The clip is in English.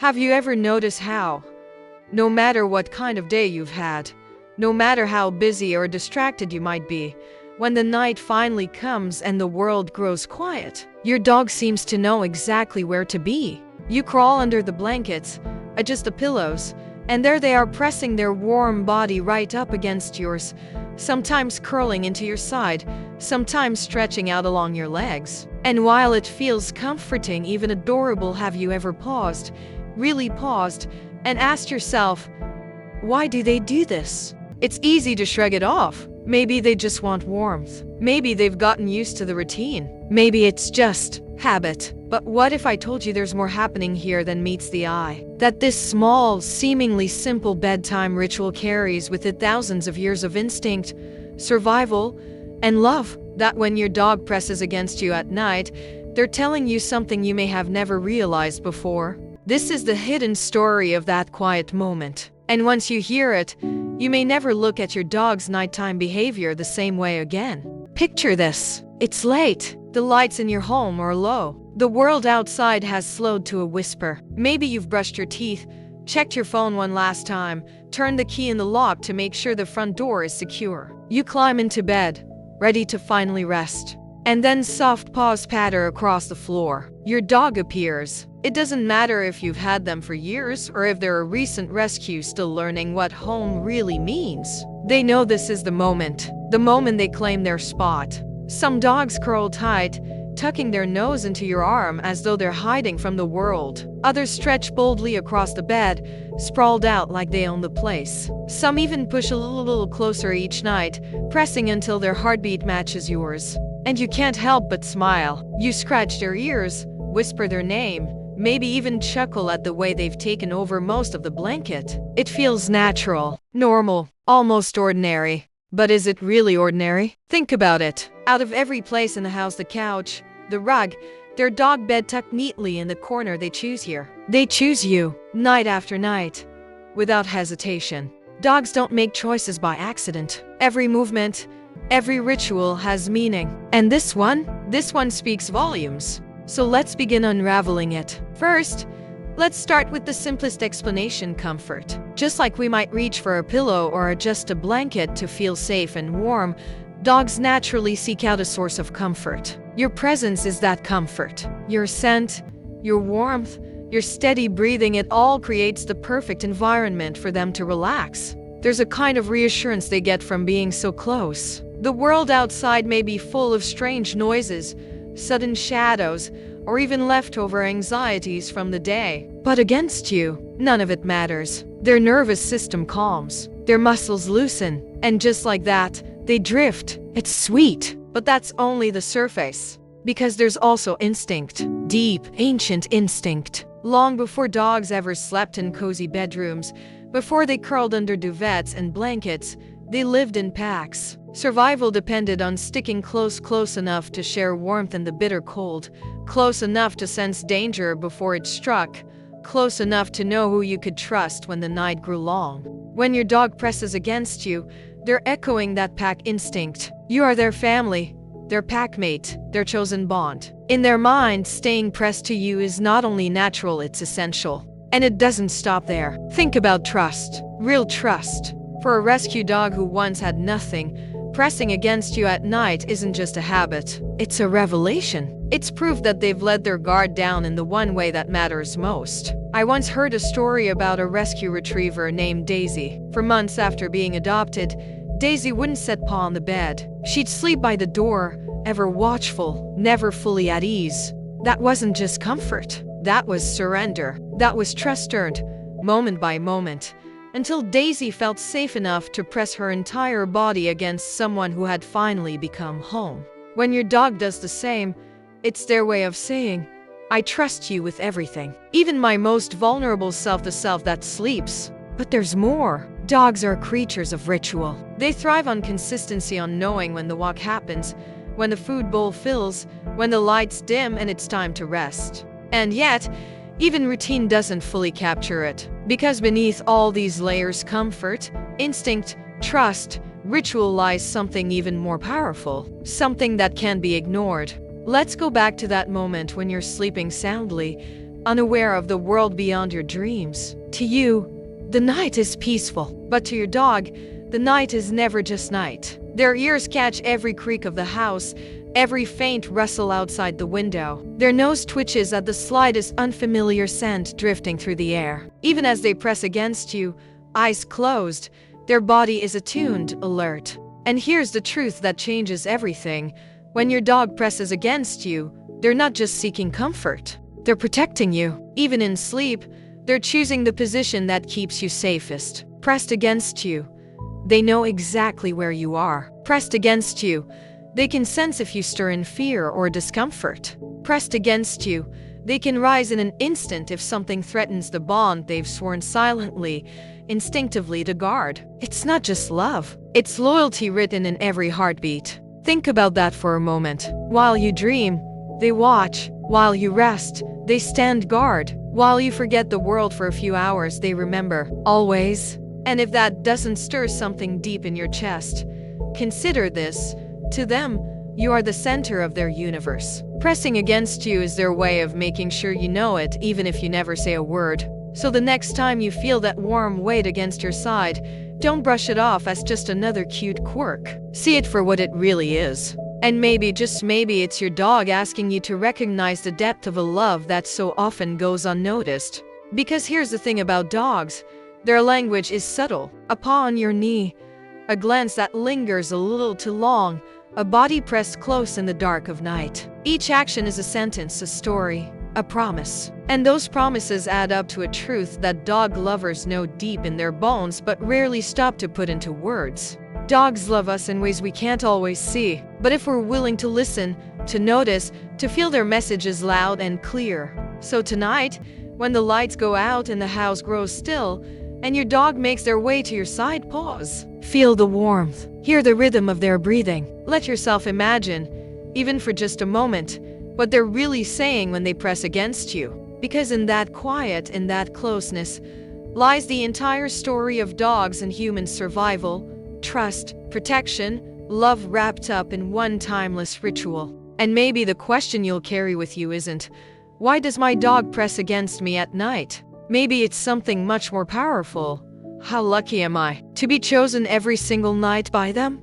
Have you ever noticed how, no matter what kind of day you've had, no matter how busy or distracted you might be, when the night finally comes and the world grows quiet, your dog seems to know exactly where to be. You crawl under the blankets, adjust the pillows, and there they are, pressing their warm body right up against yours, sometimes curling into your side, sometimes stretching out along your legs. And while it feels comforting, even adorable, have you ever paused, really paused, and asked yourself, why do they do this? It's easy to shrug it off. Maybe they just want warmth. Maybe they've gotten used to the routine. Maybe it's just habit. But what if I told you there's more happening here than meets the eye? That this small, seemingly simple bedtime ritual carries with it thousands of years of instinct, survival, and love. That when your dog presses against you at night, they're telling you something you may have never realized before. This is the hidden story of that quiet moment. And once you hear it, you may never look at your dog's nighttime behavior the same way again. Picture this. It's late. The lights in your home are low. The world outside has slowed to a whisper. Maybe you've brushed your teeth, checked your phone one last time, turned the key in the lock to make sure the front door is secure. You climb into bed, ready to finally rest. And then soft paws patter across the floor. Your dog appears. It doesn't matter if you've had them for years or if they're a recent rescue still learning what home really means. They know this is the moment they claim their spot. Some dogs curl tight, tucking their nose into your arm as though they're hiding from the world. Others stretch boldly across the bed, sprawled out like they own the place. Some even push a little closer each night, pressing until their heartbeat matches yours. And you can't help but smile. You scratch their ears, whisper their name, maybe even chuckle at the way they've taken over most of the blanket. It feels natural, normal, almost ordinary. But is it really ordinary? Think about it. Out of every place in the house, the couch, the rug, their dog bed tucked neatly in the corner, they choose here. They choose you, night after night, without hesitation. Dogs don't make choices by accident. Every movement, every ritual has meaning. And this one speaks volumes. So let's begin unraveling it. First, let's start with the simplest explanation: comfort. Just like we might reach for a pillow or adjust a blanket to feel safe and warm, dogs naturally seek out a source of comfort. Your presence is that comfort. Your scent, your warmth, your steady breathing, it all creates the perfect environment for them to relax. There's a kind of reassurance they get from being so close. The world outside may be full of strange noises, sudden shadows, or even leftover anxieties from the day. But against you, none of it matters. Their nervous system calms, their muscles loosen, and just like that, they drift. It's sweet, but that's only the surface. Because there's also instinct, deep, ancient instinct. Long before dogs ever slept in cozy bedrooms, before they curled under duvets and blankets, they lived in packs. Survival depended on sticking close enough to share warmth in the bitter cold, close enough to sense danger before it struck, close enough to know who you could trust when the night grew long. When your dog presses against you, they're echoing that pack instinct. You are their family, their packmate, their chosen bond. In their mind, staying pressed to you is not only natural, it's essential. And it doesn't stop there. Think about trust, real trust. For a rescue dog who once had nothing, pressing against you at night isn't just a habit, it's a revelation. It's proof that they've let their guard down in the one way that matters most. I once heard a story about a rescue retriever named Daisy. For months after being adopted, Daisy wouldn't set paw on the bed. She'd sleep by the door, ever watchful, never fully at ease. That wasn't just comfort. That was surrender. That was trust earned, moment by moment, until Daisy felt safe enough to press her entire body against someone who had finally become home. When your dog does the same, it's their way of saying, I trust you with everything. Even my most vulnerable self, the self that sleeps. But there's more. Dogs are creatures of ritual. They thrive on consistency, on knowing when the walk happens, when the food bowl fills, when the lights dim and it's time to rest. And yet, even routine doesn't fully capture it. Because beneath all these layers, comfort, instinct, trust, ritual, lies something even more powerful. Something that can't be ignored. Let's go back to that moment when you're sleeping soundly, unaware of the world beyond your dreams. To you, the night is peaceful, but to your dog, the night is never just night. Their ears catch every creak of the house, every faint rustle outside the window. Their nose twitches at the slightest unfamiliar scent drifting through the air. Even as they press against you, eyes closed, their body is attuned, alert. And here's the truth that changes everything. When your dog presses against you, they're not just seeking comfort. They're protecting you. Even in sleep, they're choosing the position that keeps you safest. Pressed against you, they know exactly where you are. Pressed against you, they can sense if you stir in fear or discomfort. Pressed against you, they can rise in an instant if something threatens the bond they've sworn silently, instinctively to guard. It's not just love, it's loyalty written in every heartbeat. Think about that for a moment. While you dream, they watch. While you rest, they stand guard. While you forget the world for a few hours, they remember, always. And if that doesn't stir something deep in your chest, consider this. To them, you are the center of their universe. Pressing against you is their way of making sure you know it, even if you never say a word. So the next time you feel that warm weight against your side, don't brush it off as just another cute quirk. See it for what it really is. And maybe, just maybe, it's your dog asking you to recognize the depth of a love that so often goes unnoticed. Because here's the thing about dogs. Their language is subtle. A paw on your knee, a glance that lingers a little too long, a body pressed close in the dark of night. Each action is a sentence, a story, a promise. And those promises add up to a truth that dog lovers know deep in their bones but rarely stop to put into words. Dogs love us in ways we can't always see, but if we're willing to listen, to notice, to feel their messages loud and clear. So tonight, when the lights go out and the house grows still, and your dog makes their way to your side, pause. Feel the warmth. Hear the rhythm of their breathing. Let yourself imagine, even for just a moment, what they're really saying when they press against you. Because in that quiet, in that closeness, lies the entire story of dogs and human survival, trust, protection, love wrapped up in one timeless ritual. And maybe the question you'll carry with you isn't, why does my dog press against me at night? Maybe it's something much more powerful. How lucky am I to be chosen every single night by them?